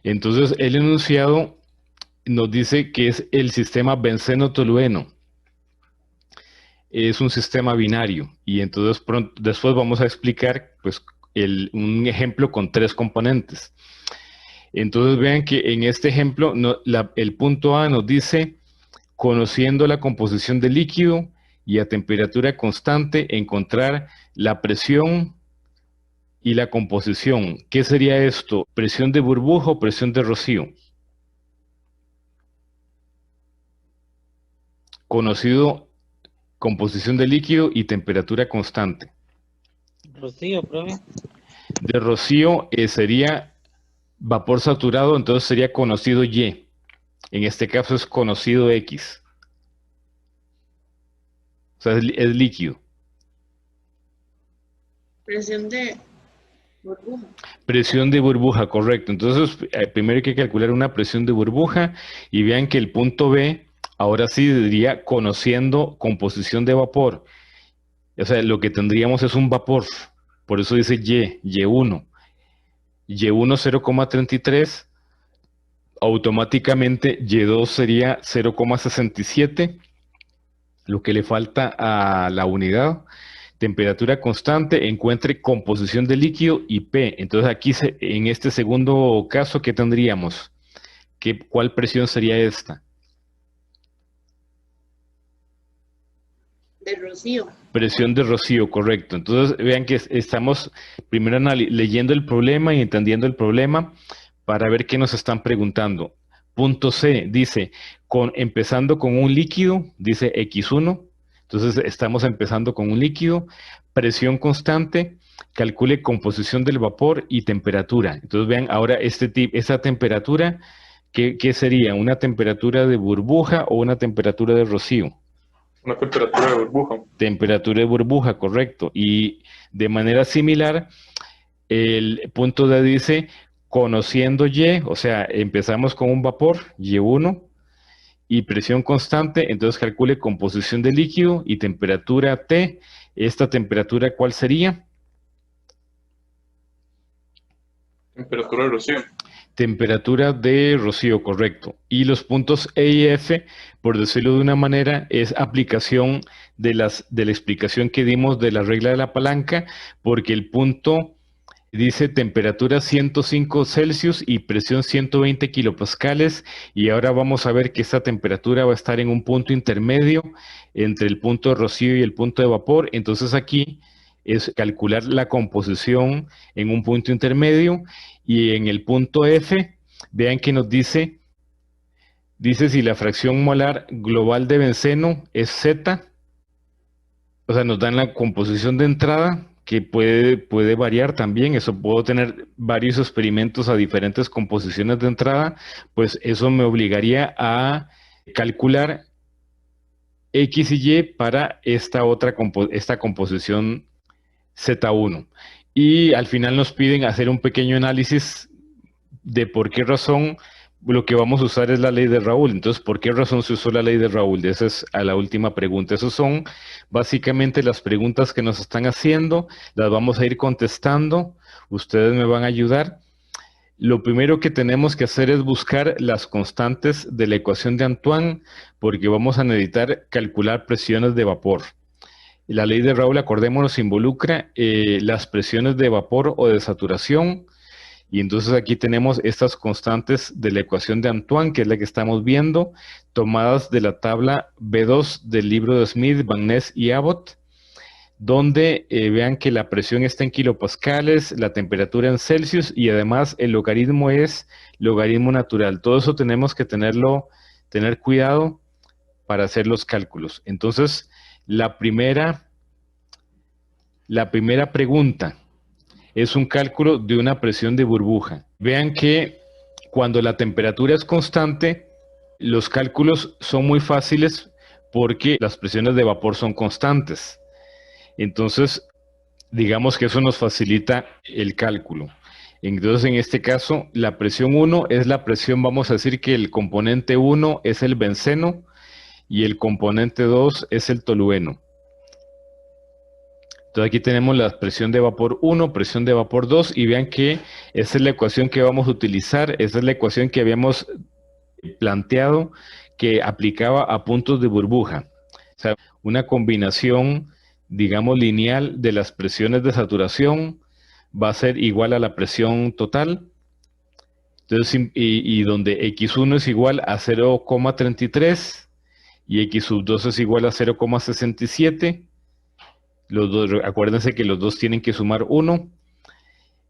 Entonces, el enunciado nos dice que es el sistema benceno-tolueno. Es un sistema binario y entonces después vamos a explicar pues, un ejemplo con tres componentes. Entonces vean que en este ejemplo el punto A nos dice, conociendo la composición del líquido y a temperatura constante, encontrar la presión y la composición. ¿Qué sería esto? ¿Presión de burbuja o presión de rocío? Conocido composición de líquido y temperatura constante. Rocío, profe. De rocío sería vapor saturado, entonces sería conocido Y. En este caso es conocido X. O sea, es líquido. Presión de burbuja. Presión de burbuja, correcto. Entonces, primero hay que calcular una presión de burbuja y vean que el punto B, ahora sí diría conociendo composición de vapor. O sea, lo que tendríamos es un vapor. Por eso dice Y1. Y1 0,33. Automáticamente Y2 sería 0,67. Lo que le falta a la unidad. Temperatura constante, encuentre composición de líquido y P. Entonces aquí en este segundo caso, ¿qué tendríamos? ¿Cuál presión sería esta? De rocío. Presión de rocío, correcto. Entonces vean que estamos primero leyendo el problema y entendiendo el problema para ver qué nos están preguntando. Punto C dice, empezando con un líquido, dice X1. Entonces estamos empezando con un líquido, presión constante, calcule composición del vapor y temperatura. Entonces vean ahora esta temperatura, ¿qué sería? ¿Una temperatura de burbuja o una temperatura de rocío? Una temperatura de burbuja. Temperatura de burbuja, correcto. Y de manera similar, el punto D dice, conociendo Y, o sea, empezamos con un vapor, Y1, y presión constante, entonces calcule composición de líquido y temperatura T. ¿Esta temperatura cuál sería? Temperatura de rocío. Temperatura de rocío, correcto. Y los puntos E y F, por decirlo de una manera, es aplicación de la explicación que dimos de la regla de la palanca, porque el punto dice temperatura 105 Celsius y presión 120 kilopascales, y ahora vamos a ver que esta temperatura va a estar en un punto intermedio entre el punto de rocío y el punto de vapor. Entonces aquí es calcular la composición en un punto intermedio, y en el punto F, vean que nos dice si la fracción molar global de benceno es Z, o sea, nos dan la composición de entrada, que puede variar también. Eso puedo tener varios experimentos a diferentes composiciones de entrada, pues eso me obligaría a calcular X y Y para esta composición Z1. Y al final nos piden hacer un pequeño análisis de por qué razón lo que vamos a usar es la ley de Raoult. Entonces, ¿por qué razón se usó la ley de Raoult? Esa es a la última pregunta. Esas son básicamente las preguntas que nos están haciendo. Las vamos a ir contestando. Ustedes me van a ayudar. Lo primero que tenemos que hacer es buscar las constantes de la ecuación de Antoine, porque vamos a necesitar calcular presiones de vapor. La ley de Raoult, acordémonos, involucra las presiones de vapor o de saturación. Y entonces aquí tenemos estas constantes de la ecuación de Antoine, que es la que estamos viendo, tomadas de la tabla B2 del libro de Smith, Van Ness y Abbott, donde vean que la presión está en kilopascales, la temperatura en Celsius, y además el logaritmo es logaritmo natural. Todo eso tenemos que tener cuidado para hacer los cálculos. Entonces, la primera pregunta es un cálculo de una presión de burbuja. Vean que cuando la temperatura es constante, los cálculos son muy fáciles porque las presiones de vapor son constantes. Entonces, digamos que eso nos facilita el cálculo. Entonces, en este caso, la presión 1 es la presión, vamos a decir que el componente 1 es el benceno y el componente 2 es el tolueno. Entonces aquí tenemos la presión de vapor 1, presión de vapor 2 y vean que esa es la ecuación que vamos a utilizar, esa es la ecuación que habíamos planteado que aplicaba a puntos de burbuja. O sea, una combinación, digamos, lineal de las presiones de saturación va a ser igual a la presión total. Entonces, y donde X1 es igual a 0,33 y X2 es igual a 0,67. Los dos, acuérdense que los dos tienen que sumar 1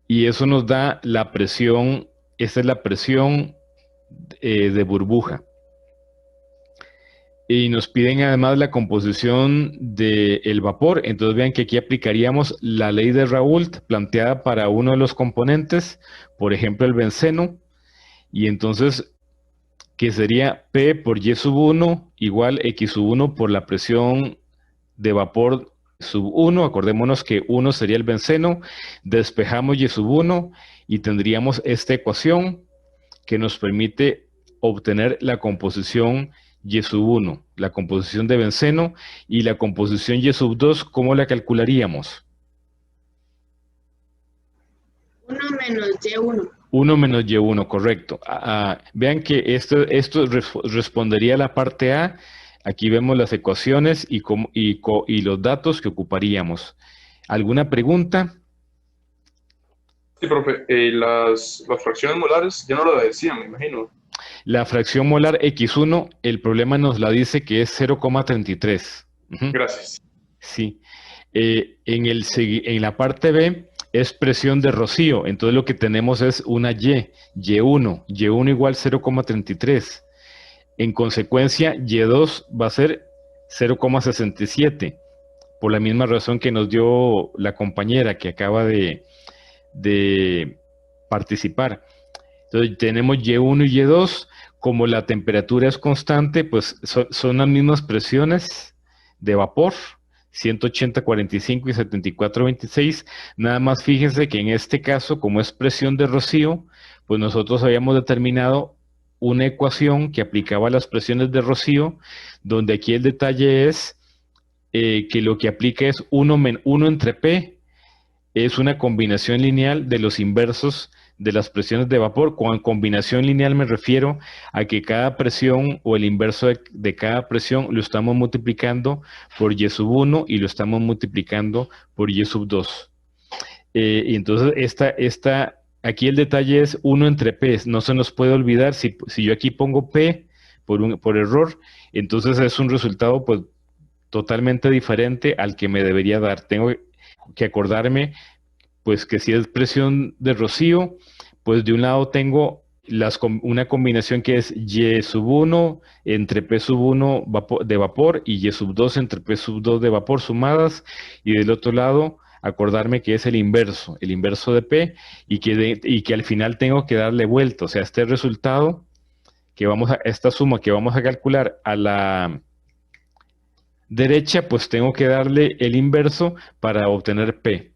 y eso nos da la presión, esta es la presión de burbuja. Y nos piden además la composición del vapor, entonces vean que aquí aplicaríamos la ley de Raoult planteada para uno de los componentes, por ejemplo el benceno, y entonces que sería P por Y sub 1 igual X sub 1 por la presión de vapor sub 1, acordémonos que 1 sería el benceno, despejamos Y sub 1 y tendríamos esta ecuación que nos permite obtener la composición Y sub 1, la composición de benceno, y la composición Y sub 2, ¿cómo la calcularíamos? 1 menos Y1. 1 menos Y1, correcto. Vean que esto respondería a la parte A. Aquí vemos las ecuaciones y los datos que ocuparíamos. ¿Alguna pregunta? Sí, profe. Las fracciones molares ya no lo decían, me imagino. La fracción molar X1, el problema nos la dice que es 0,33. Gracias. Sí. En la parte B es presión de rocío, entonces lo que tenemos es una Y1 igual 0,33. En consecuencia, Y2 va a ser 0,67, por la misma razón que nos dio la compañera que acaba de participar. Entonces tenemos Y1 y Y2, como la temperatura es constante, pues son las mismas presiones de vapor, 180,45 y 74,26. Nada más fíjense que en este caso, como es presión de rocío, pues nosotros habíamos determinado una ecuación que aplicaba a las presiones de rocío, donde aquí el detalle es que lo que aplica es 1 entre P, es una combinación lineal de los inversos de las presiones de vapor. Con combinación lineal me refiero a que cada presión o el inverso de cada presión lo estamos multiplicando por Y sub 1 y lo estamos multiplicando por Y sub 2. Y entonces aquí el detalle es 1 entre P. No se nos puede olvidar, si yo aquí pongo P por error, entonces es un resultado pues totalmente diferente al que me debería dar. Tengo que acordarme pues que si es presión de rocío, pues de un lado tengo una combinación que es Y sub 1 entre P sub 1 de vapor y Y sub 2 entre P sub 2 de vapor sumadas, y del otro lado acordarme que es el inverso de P, y que al final tengo que darle vuelta. O sea, este resultado esta suma que vamos a calcular a la derecha, pues tengo que darle el inverso para obtener P.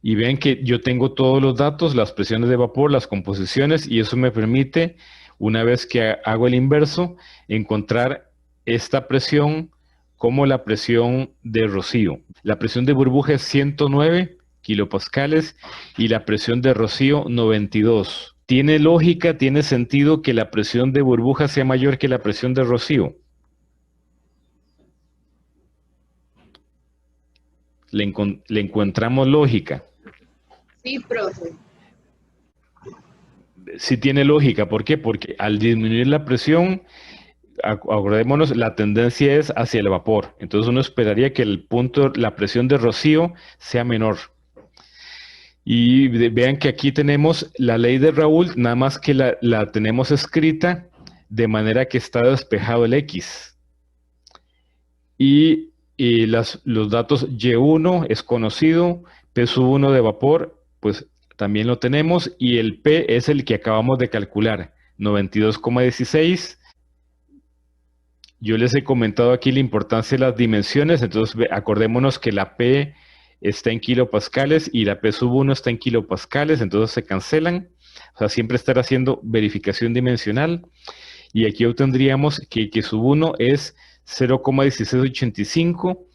Y ven que yo tengo todos los datos, las presiones de vapor, las composiciones, y eso me permite, una vez que hago el inverso, encontrar esta presión como la presión de rocío. La presión de burbuja es 109 kilopascales y la presión de rocío 92. ¿Tiene lógica, tiene sentido que la presión de burbuja sea mayor que la presión de rocío? Le encontramos lógica. Sí, profe. Sí tiene lógica. ¿Por qué? Porque al disminuir la presión, acordémonos, la tendencia es hacia el vapor. Entonces uno esperaría que la presión de rocío sea menor. Y vean que aquí tenemos la ley de Raoult, nada más que la tenemos escrita de manera que está despejado el X. Y los datos Y1 es conocido, P sub 1 de vapor, pues también lo tenemos, y el P es el que acabamos de calcular, 92,16. Yo les he comentado aquí la importancia de las dimensiones, entonces acordémonos que la P está en kilopascales y la P sub 1 está en kilopascales, entonces se cancelan. O sea, siempre estar haciendo verificación dimensional. Y aquí obtendríamos que sub 1 es 0,1685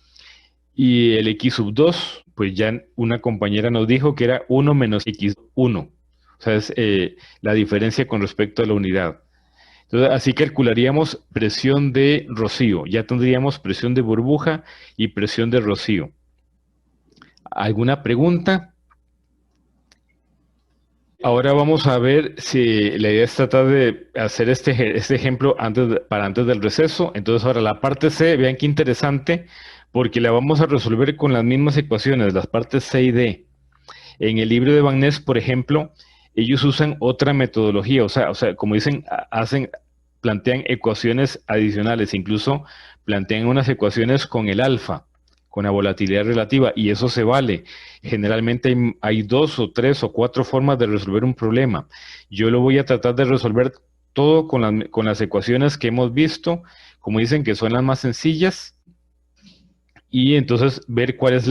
Y el x sub 2, pues ya una compañera nos dijo que era 1 menos x1. O sea, es la diferencia con respecto a la unidad. Entonces, así calcularíamos presión de rocío. Ya tendríamos presión de burbuja y presión de rocío. ¿Alguna pregunta? Ahora vamos a ver si la idea es tratar de hacer este ejemplo para antes del receso. Entonces ahora la parte C, vean qué interesante, porque la vamos a resolver con las mismas ecuaciones, las partes C y D. En el libro de Van Ness, por ejemplo, ellos usan otra metodología, o sea, como dicen, plantean ecuaciones adicionales, incluso plantean unas ecuaciones con el alfa, con la volatilidad relativa, y eso se vale. Generalmente hay 2 o 3 o 4 formas de resolver un problema. Yo lo voy a tratar de resolver todo con las ecuaciones que hemos visto, como dicen que son las más sencillas, y entonces ver cuál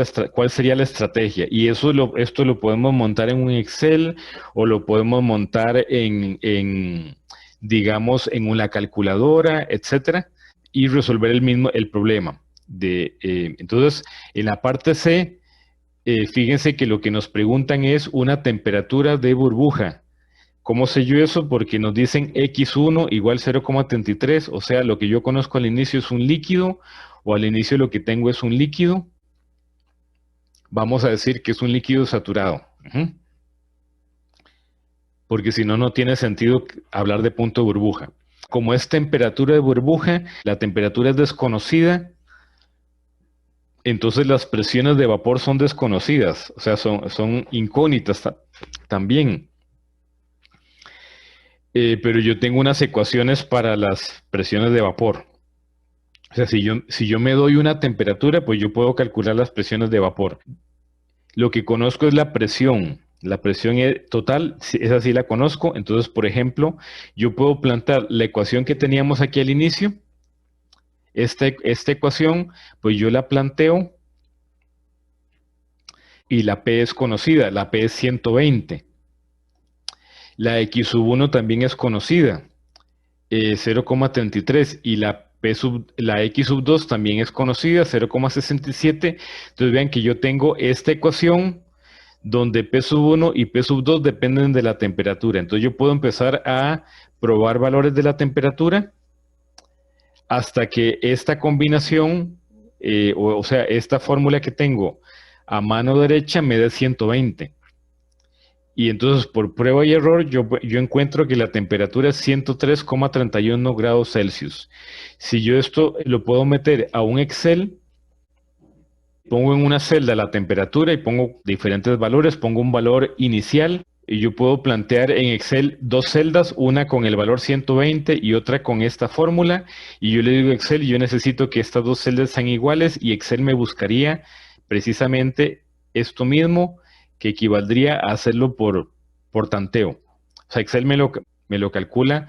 sería la estrategia. Y esto lo podemos montar en un Excel o lo podemos montar digamos, en una calculadora, etcétera, y resolver el problema. Entonces, en la parte C, fíjense que lo que nos preguntan es una temperatura de burbuja. ¿Cómo sé yo eso? Porque nos dicen x1 igual 0,33, o sea, lo que yo conozco al inicio es un líquido, o al inicio lo que tengo es un líquido. Vamos a decir que es un líquido saturado. Porque si no, no tiene sentido hablar de punto de burbuja. Como es temperatura de burbuja, la temperatura es desconocida, entonces las presiones de vapor son desconocidas, o sea, son incógnitas también. Pero yo tengo unas ecuaciones para las presiones de vapor. O sea, si yo me doy una temperatura, pues yo puedo calcular las presiones de vapor. Lo que conozco es la presión. La presión total, esa sí la conozco. Entonces, por ejemplo, yo puedo plantear la ecuación que teníamos aquí al inicio. Esta ecuación, pues yo la planteo y la P es conocida. La P es 120. La X sub 1 también es conocida, 0,33, y la X sub 2 también es conocida, 0,67. Entonces vean que yo tengo esta ecuación donde P sub 1 y P sub 2 dependen de la temperatura. Entonces yo puedo empezar a probar valores de la temperatura hasta que esta combinación, o sea, esta fórmula que tengo a mano derecha me dé 120. Y entonces por prueba y error yo encuentro que la temperatura es 103,31 grados Celsius. Si yo esto lo puedo meter a un Excel, pongo en una celda la temperatura y pongo diferentes valores, pongo un valor inicial y yo puedo plantear en Excel dos celdas, una con el valor 120 y otra con esta fórmula, y yo le digo a Excel, yo necesito que estas dos celdas sean iguales, y Excel me buscaría precisamente esto mismo, que equivaldría a hacerlo por tanteo. O sea, Excel me lo calcula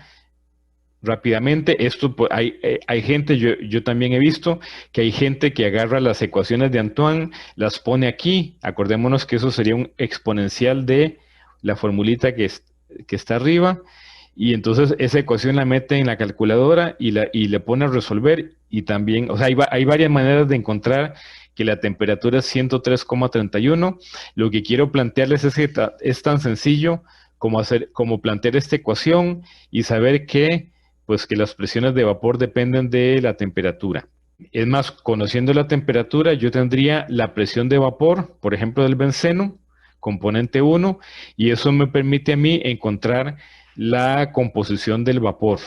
rápidamente. Esto, pues, hay gente, yo también he visto que hay gente que agarra las ecuaciones de Antoine, las pone aquí. Acordémonos que eso sería un exponencial de la formulita que está arriba, y entonces esa ecuación la mete en la calculadora y le pone a resolver. Y también, o sea, hay varias maneras de encontrar que la temperatura es 103,31. Lo que quiero plantearles es que es tan sencillo como plantear esta ecuación y saber que, pues, que las presiones de vapor dependen de la temperatura. Es más, conociendo la temperatura, yo tendría la presión de vapor, por ejemplo, del benceno, componente 1, y eso me permite a mí encontrar la composición del vapor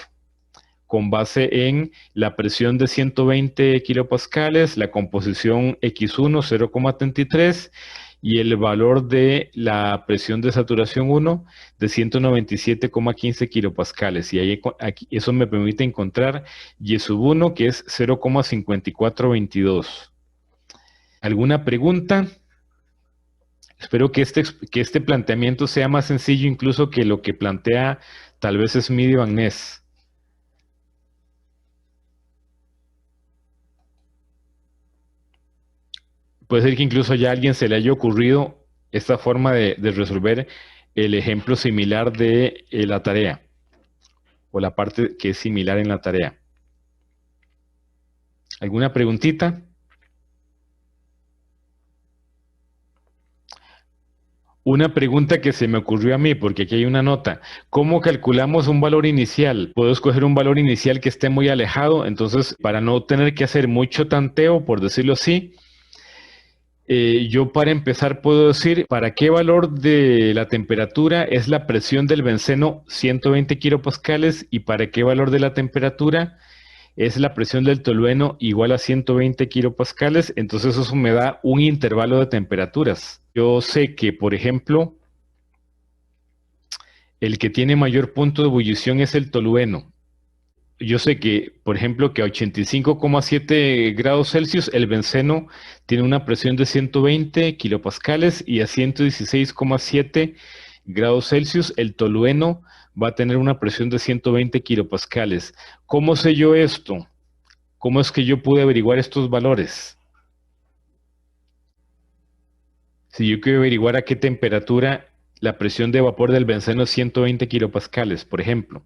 con base en la presión de 120 kilopascales, la composición X1 0,33 y el valor de la presión de saturación 1 de 197,15 kilopascales. Y aquí, eso me permite encontrar Y sub 1, que es 0,5422. ¿Alguna pregunta? Espero que este planteamiento sea más sencillo incluso que lo que plantea tal vez Smith y Van Ness. Puede ser que incluso ya a alguien se le haya ocurrido esta forma de resolver el ejemplo similar de la tarea, o la parte que es similar en la tarea. ¿Alguna preguntita? Una pregunta que se me ocurrió a mí, porque aquí hay una nota. ¿Cómo calculamos un valor inicial? Puedo escoger un valor inicial que esté muy alejado, entonces para no tener que hacer mucho tanteo, por decirlo así, yo para empezar puedo decir para qué valor de la temperatura es la presión del benceno 120 kilopascales y para qué valor de la temperatura es la presión del tolueno igual a 120 kilopascales, entonces eso me da un intervalo de temperaturas. Yo sé que, por ejemplo, el que tiene mayor punto de ebullición es el tolueno. Yo sé que, por ejemplo, que a 85,7 grados Celsius el benceno tiene una presión de 120 kilopascales y a 116,7 grados Celsius el tolueno va a tener una presión de 120 kilopascales. ¿Cómo sé yo esto? ¿Cómo es que yo pude averiguar estos valores? Si yo quiero averiguar a qué temperatura la presión de vapor del benceno es 120 kilopascales, por ejemplo.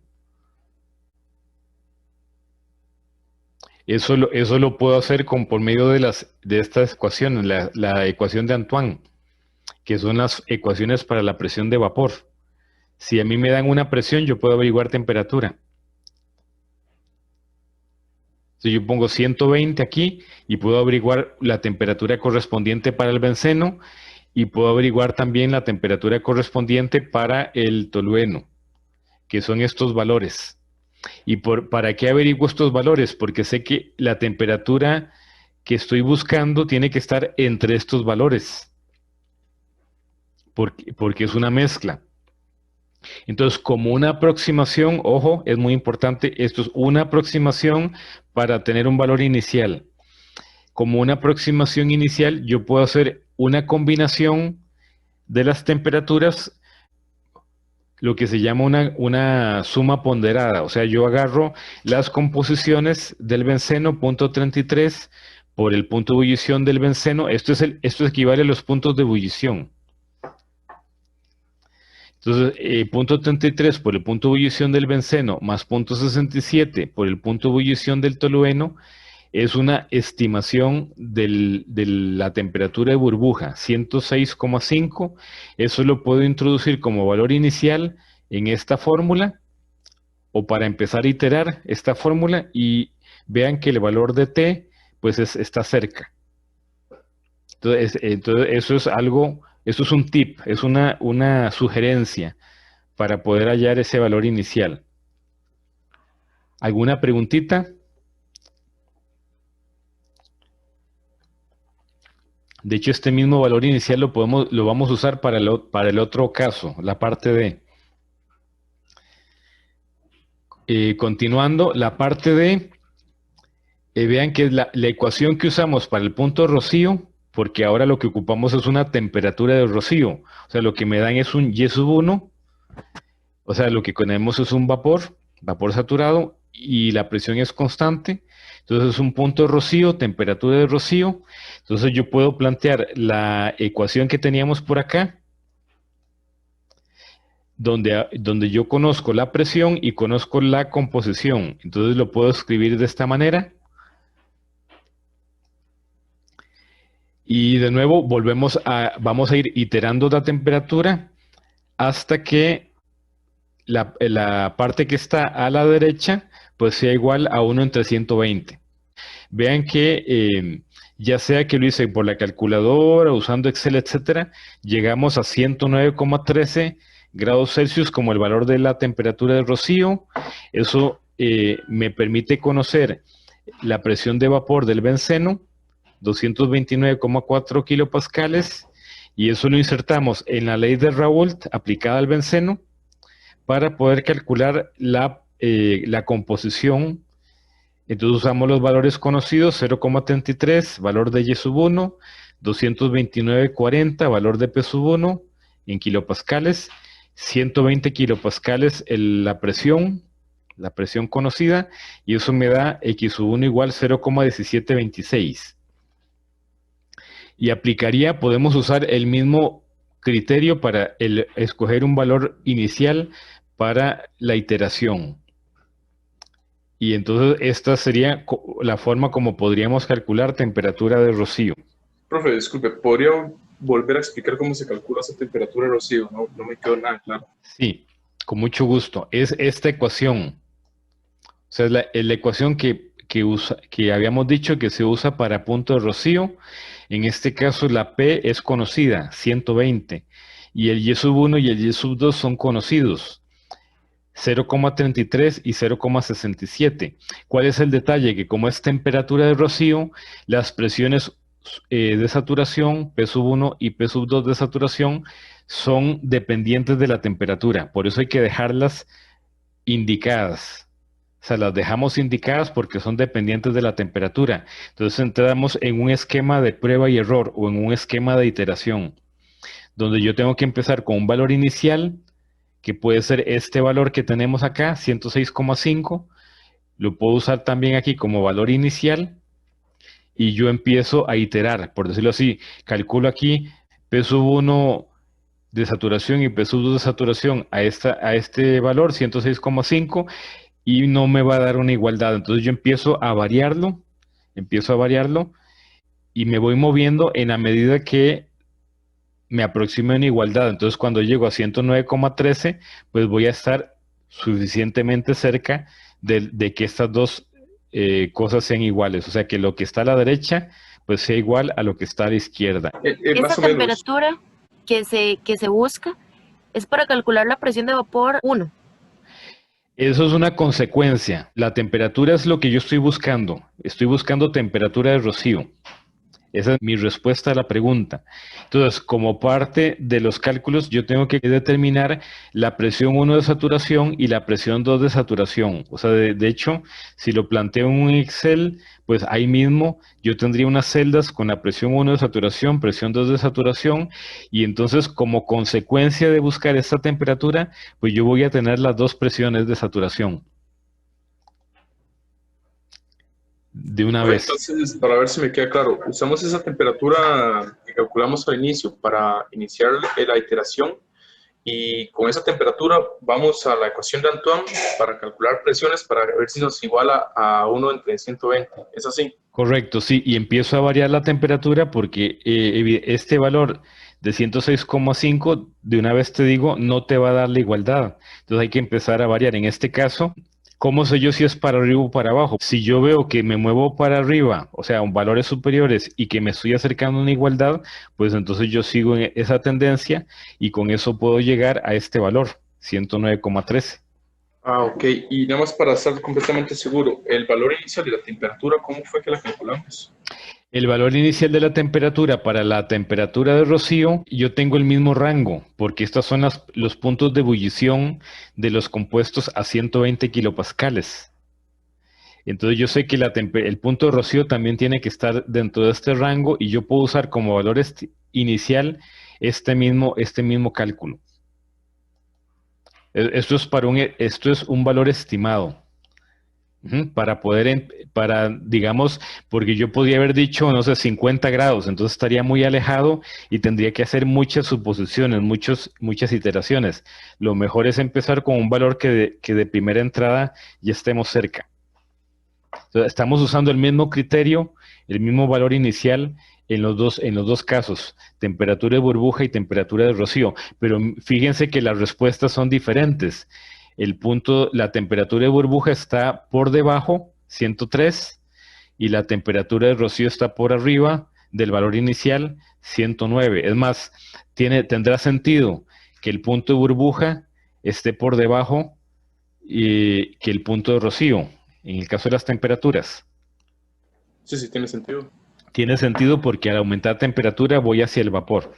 Eso lo puedo hacer por medio de estas ecuaciones, la ecuación de Antoine, que son las ecuaciones para la presión de vapor. Si a mí me dan una presión, yo puedo averiguar temperatura. Si yo pongo 120 aquí y puedo averiguar la temperatura correspondiente para el benceno y puedo averiguar también la temperatura correspondiente para el tolueno, que son estos valores. ¿Y para qué averiguo estos valores? Porque sé que la temperatura que estoy buscando tiene que estar entre estos valores, porque es una mezcla. Entonces, como una aproximación, ojo, es muy importante, esto es una aproximación para tener un valor inicial. Como una aproximación inicial, yo puedo hacer una combinación de las temperaturas, lo que se llama una suma ponderada. O sea, yo agarro las composiciones del benceno, punto 33, por el punto de ebullición del benceno. Esto equivale a los puntos de ebullición. Entonces, punto 33 por el punto de ebullición del benceno más punto 67 por el punto de ebullición del tolueno es una estimación de la temperatura de burbuja, 106,5. Eso lo puedo introducir como valor inicial en esta fórmula o para empezar a iterar esta fórmula y vean que el valor de T pues está cerca. Entonces eso es algo, eso es un tip, es una sugerencia para poder hallar ese valor inicial. ¿Alguna preguntita? De hecho, este mismo valor inicial lo vamos a usar para el otro caso, la parte D. Continuando, la parte D, vean que es la ecuación que usamos para el punto de rocío, porque ahora lo que ocupamos es una temperatura de rocío. O sea, lo que me dan es un Y1, o sea, lo que tenemos es un vapor saturado, y la presión es constante. Entonces es un punto de rocío, temperatura de rocío. Entonces yo puedo plantear la ecuación que teníamos por acá, donde yo conozco la presión y conozco la composición. Entonces lo puedo escribir de esta manera. Y de nuevo vamos a ir iterando la temperatura hasta que la parte que está a la derecha pues sea igual a 1 entre 120. Vean que ya sea que lo hice por la calculadora, usando Excel, etcétera, llegamos a 109,13 grados Celsius como el valor de la temperatura de rocío. Eso me permite conocer la presión de vapor del benceno, 229,4 kilopascales, y eso lo insertamos en la ley de Raoult aplicada al benceno para poder calcular la composición. Entonces usamos los valores conocidos, 0,33, valor de Y sub 1, 229,40, valor de P sub 1 en kilopascales, 120 kilopascales la presión conocida, y eso me da X sub 1 igual 0,1726. Y podemos usar el mismo criterio para escoger un valor inicial para la iteración. Y entonces esta sería la forma como podríamos calcular temperatura de rocío. Profe, disculpe, ¿podría volver a explicar cómo se calcula esa temperatura de rocío? No, no me quedó nada claro. Sí, con mucho gusto. Es esta ecuación. O sea, es la ecuación que habíamos dicho que se usa para punto de rocío. En este caso, la P es conocida, 120. Y el Y sub 1 y el Y sub 2 son conocidos, 0,33 y 0,67. ¿Cuál es el detalle? Que como es temperatura de rocío, las presiones de saturación, P sub 1 y P sub 2 de saturación, son dependientes de la temperatura. Por eso hay que dejarlas indicadas. O sea, las dejamos indicadas porque son dependientes de la temperatura. Entonces entramos en un esquema de prueba y error o en un esquema de iteración, donde yo tengo que empezar con un valor inicial, que puede ser este valor que tenemos acá, 106,5. Lo puedo usar también aquí como valor inicial y yo empiezo a iterar, por decirlo así. Calculo aquí P sub 1 de saturación y P sub 2 de saturación a este valor, 106,5, y no me va a dar una igualdad. Entonces yo empiezo a variarlo y me voy moviendo en la medida que me aproxime a una igualdad. Entonces cuando llego a 109,13, pues voy a estar suficientemente cerca de que estas dos cosas sean iguales. O sea, que lo que está a la derecha, pues sea igual a lo que está a la izquierda. Más Esa o menos. temperatura que se busca es para calcular la presión de vapor 1. Eso es una consecuencia. La temperatura es lo que yo estoy buscando. Estoy buscando temperatura de rocío. Esa es mi respuesta a la pregunta. Entonces, como parte de los cálculos, yo tengo que determinar la presión 1 de saturación y la presión 2 de saturación. O sea, de hecho, si lo planteo en un Excel, pues ahí mismo yo tendría unas celdas con la presión 1 de saturación, presión 2 de saturación, y entonces como consecuencia de buscar esta temperatura, pues yo voy a tener las dos presiones de saturación. De una vez. Entonces, para ver si me queda claro, usamos esa temperatura que calculamos al inicio para iniciar la iteración, y con esa temperatura vamos a la ecuación de Antoine para calcular presiones para ver si nos iguala a 1 entre 120. ¿Es así? Correcto, sí, y empiezo a variar la temperatura porque este valor de 106,5, de una vez te digo, no te va a dar la igualdad. Entonces hay que empezar a variar. En este caso, ¿cómo sé yo si es para arriba o para abajo? Si yo veo que me muevo para arriba, o sea, valores superiores, y que me estoy acercando a una igualdad, pues entonces yo sigo en esa tendencia y con eso puedo llegar a este valor, 109,13. Ah, ok. Y nada más para estar completamente seguro, el valor inicial de la temperatura, ¿cómo fue que la calculamos? El valor inicial de la temperatura para la temperatura de rocío, yo tengo el mismo rango, porque estos son los puntos de ebullición de los compuestos a 120 kilopascales. Entonces yo sé que el punto de rocío también tiene que estar dentro de este rango y yo puedo usar como valor inicial este mismo cálculo. Esto es un valor estimado. Para digamos, porque yo podría haber dicho, no sé, 50 grados, entonces estaría muy alejado y tendría que hacer muchas suposiciones, muchas iteraciones. Lo mejor es empezar con un valor que de primera entrada ya estemos cerca. Entonces, estamos usando el mismo criterio, el mismo valor inicial en los dos casos, temperatura de burbuja y temperatura de rocío, pero fíjense que las respuestas son diferentes. La temperatura de burbuja está por debajo, 103, y la temperatura de rocío está por arriba del valor inicial, 109. Es más, tendrá sentido que el punto de burbuja esté por debajo que el punto de rocío, en el caso de las temperaturas. Sí, sí, tiene sentido. Tiene sentido porque al aumentar temperatura voy hacia el vapor.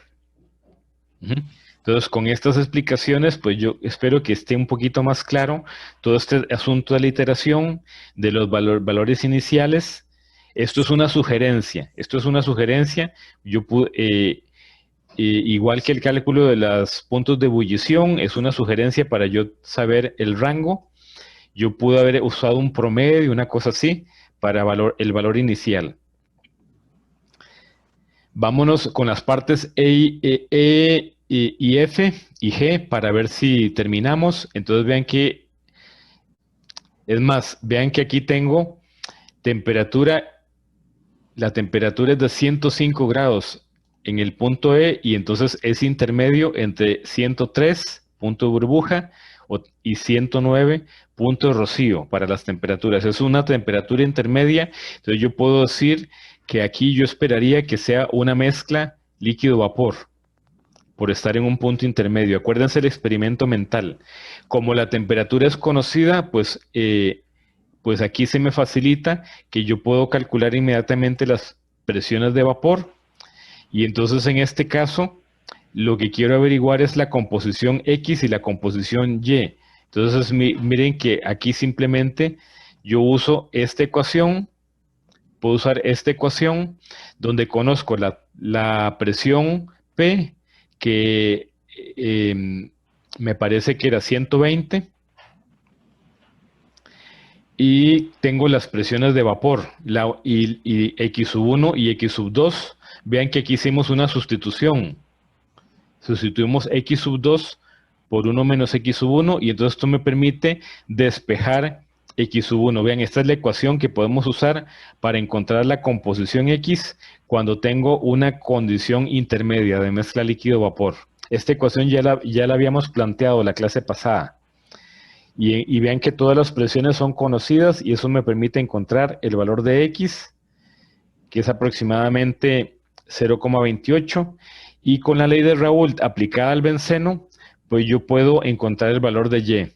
Entonces, con estas explicaciones, pues yo espero que esté un poquito más claro todo este asunto de la iteración, de los valores iniciales. Esto es una sugerencia. Yo igual que el cálculo de los puntos de ebullición, es una sugerencia para yo saber el rango. Yo pude haber usado un promedio, una cosa así, para el valor inicial. Vámonos con las partes E y F y G para ver si terminamos. Entonces vean que, vean que aquí tengo temperatura, la temperatura es de 105 grados en el punto E y entonces es intermedio entre 103, punto de burbuja, y 109, punto de rocío para las temperaturas. Es una temperatura intermedia, entonces yo puedo decir que aquí yo esperaría que sea una mezcla líquido-vapor, por estar en un punto intermedio. Acuérdense el experimento mental. Como la temperatura es conocida, pues aquí se me facilita que yo puedo calcular inmediatamente las presiones de vapor. Y entonces en este caso, lo que quiero averiguar es la composición X y la composición Y. Entonces miren que aquí simplemente yo uso esta ecuación, puedo usar esta ecuación donde conozco la presión P, que me parece que era 120, y tengo las presiones de vapor, y X1 y X2. Vean que aquí hicimos una sustitución. Sustituimos X2 por 1 menos X1, y entonces esto me permite despejar X1. Vean, esta es la ecuación que podemos usar para encontrar la composición X cuando tengo una condición intermedia de mezcla líquido-vapor. Esta ecuación ya la habíamos planteado la clase pasada. Y vean que todas las presiones son conocidas y eso me permite encontrar el valor de X, que es aproximadamente 0,28. Y con la ley de Raoult aplicada al benceno, pues yo puedo encontrar el valor de Y.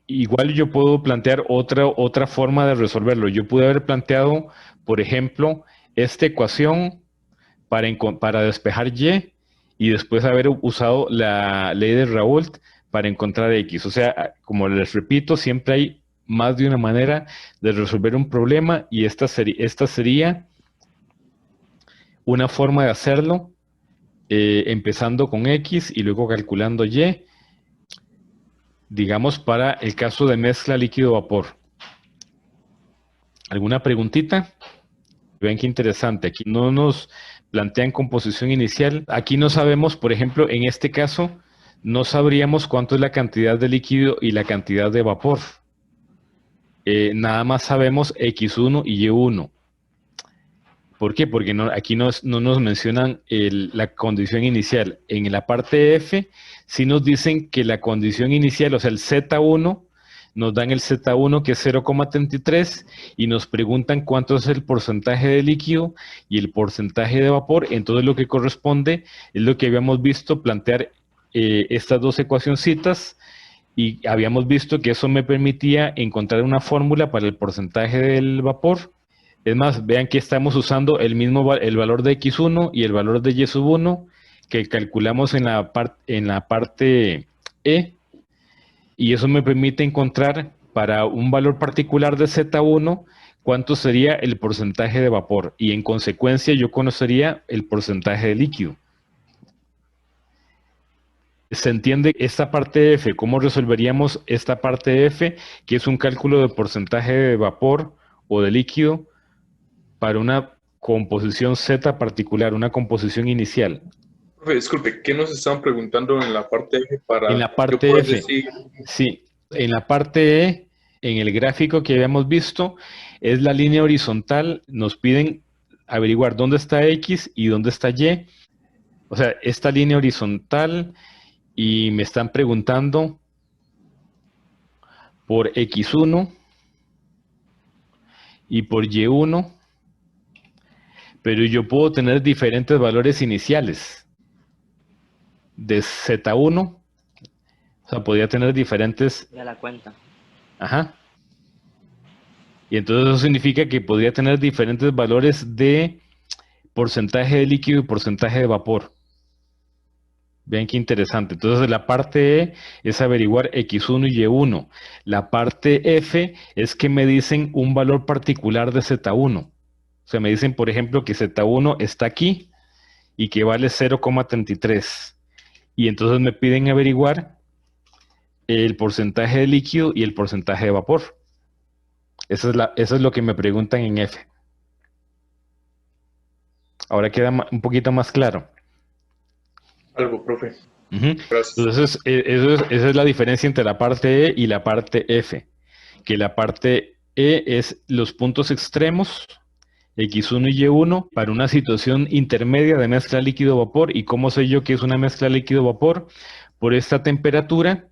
Igual yo puedo plantear otra forma de resolverlo. Yo pude haber planteado, por ejemplo, esta ecuación para despejar y después haber usado la ley de Raoult para encontrar X. O sea, como les repito, siempre hay más de una manera de resolver un problema, y esta sería una forma de hacerlo, empezando con X y luego calculando Y, digamos, para el caso de mezcla líquido-vapor. ¿Alguna preguntita? Vean qué interesante. Aquí no nos plantean composición inicial. Aquí no sabemos, por ejemplo, en este caso, no sabríamos cuánto es la cantidad de líquido y la cantidad de vapor. Nada más sabemos X1 y Y1. ¿Por qué? Porque aquí no nos mencionan la condición inicial. En la parte F sí nos dicen que la condición inicial, o sea, el Z1, nos dan el Z1 que es 0,33 y nos preguntan cuánto es el porcentaje de líquido y el porcentaje de vapor. Entonces lo que corresponde es lo que habíamos visto, plantear estas dos ecuacioncitas, y habíamos visto que eso me permitía encontrar una fórmula para el porcentaje del vapor. Es más, vean que estamos usando el valor de X1 y el valor de Y1 que calculamos en la parte E, y eso me permite encontrar para un valor particular de Z1 cuánto sería el porcentaje de vapor, y en consecuencia yo conocería el porcentaje de líquido. ¿Se entiende esta parte F? ¿Cómo resolveríamos esta parte F, que es un cálculo de porcentaje de vapor o de líquido para una composición Z particular, una composición inicial? Profe, disculpe, ¿qué nos estaban preguntando en la parte F para en la parte yo poder F, decir? Sí, en la parte E, en el gráfico que habíamos visto, es la línea horizontal. Nos piden averiguar dónde está X y dónde está Y. O sea, esta línea horizontal, y me están preguntando por X1 y por Y1, pero yo puedo tener diferentes valores iniciales de Z1, o sea, podría tener diferentes... Ya la cuenta. Ajá. Y entonces eso significa que podría tener diferentes valores de porcentaje de líquido y porcentaje de vapor. Vean qué interesante. Entonces la parte E es averiguar X1 y Y1. La parte F es que me dicen un valor particular de Z1. O sea, me dicen, por ejemplo, que Z1 está aquí y que vale 0,33. Y entonces me piden averiguar el porcentaje de líquido y el porcentaje de vapor. Eso es lo que me preguntan en F. Ahora queda un poquito más claro. Algo, profe. Gracias. Entonces, esa es la diferencia entre la parte E y la parte F. Que la parte E es los puntos extremos X1 y Y1 para una situación intermedia de mezcla líquido-vapor. ¿Y cómo sé yo que es una mezcla líquido-vapor? Por esta temperatura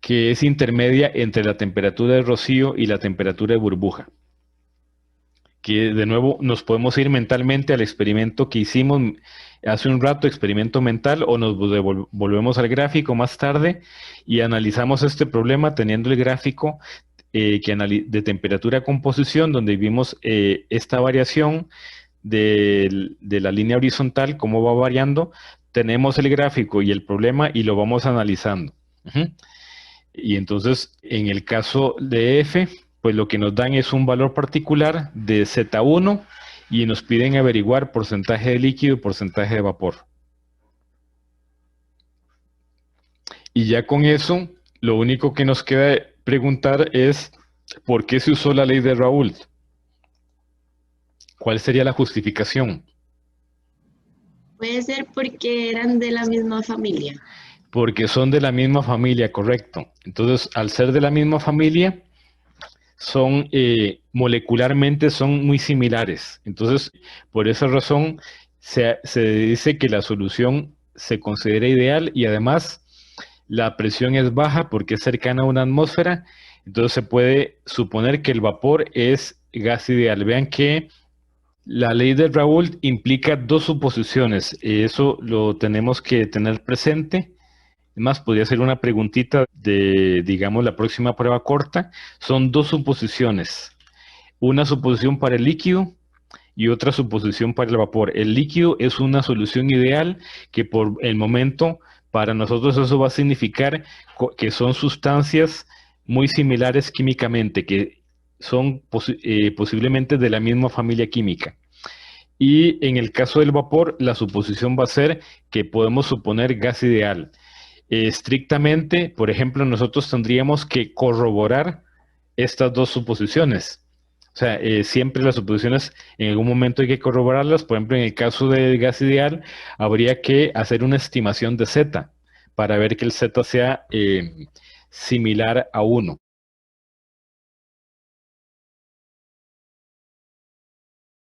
que es intermedia entre la temperatura de rocío y la temperatura de burbuja. Que de nuevo nos podemos ir mentalmente al experimento que hicimos hace un rato, experimento mental, o nos volvemos al gráfico más tarde y analizamos este problema teniendo el gráfico de temperatura composición, donde vimos esta variación de la línea horizontal, cómo va variando. Tenemos el gráfico y el problema y lo vamos analizando. Y entonces, en el caso de F, pues lo que nos dan es un valor particular de Z1 y nos piden averiguar porcentaje de líquido y porcentaje de vapor. Y ya con eso, lo único que nos queda preguntar es ¿por qué se usó la ley de Raoult? ¿Cuál sería la justificación? Puede ser porque eran de la misma familia. Porque son de la misma familia, correcto. Entonces, al ser de la misma familia, son molecularmente son muy similares. Entonces, por esa razón, se dice que la solución se considera ideal y además la presión es baja porque es cercana a una atmósfera. Entonces, se puede suponer que el vapor es gas ideal. Vean que la ley de Raoult implica dos suposiciones. Eso lo tenemos que tener presente. Es más, podría ser una preguntita de, digamos, la próxima prueba corta. Son dos suposiciones. Una suposición para el líquido y otra suposición para el vapor. El líquido es una solución ideal que por el momento, para nosotros eso va a significar que son sustancias muy similares químicamente, que son posiblemente de la misma familia química. Y en el caso del vapor, la suposición va a ser que podemos suponer gas ideal. Estrictamente, por ejemplo, nosotros tendríamos que corroborar estas dos suposiciones. O sea, siempre las suposiciones en algún momento hay que corroborarlas. Por ejemplo, en el caso del gas ideal, habría que hacer una estimación de Z para ver que el Z sea similar a 1.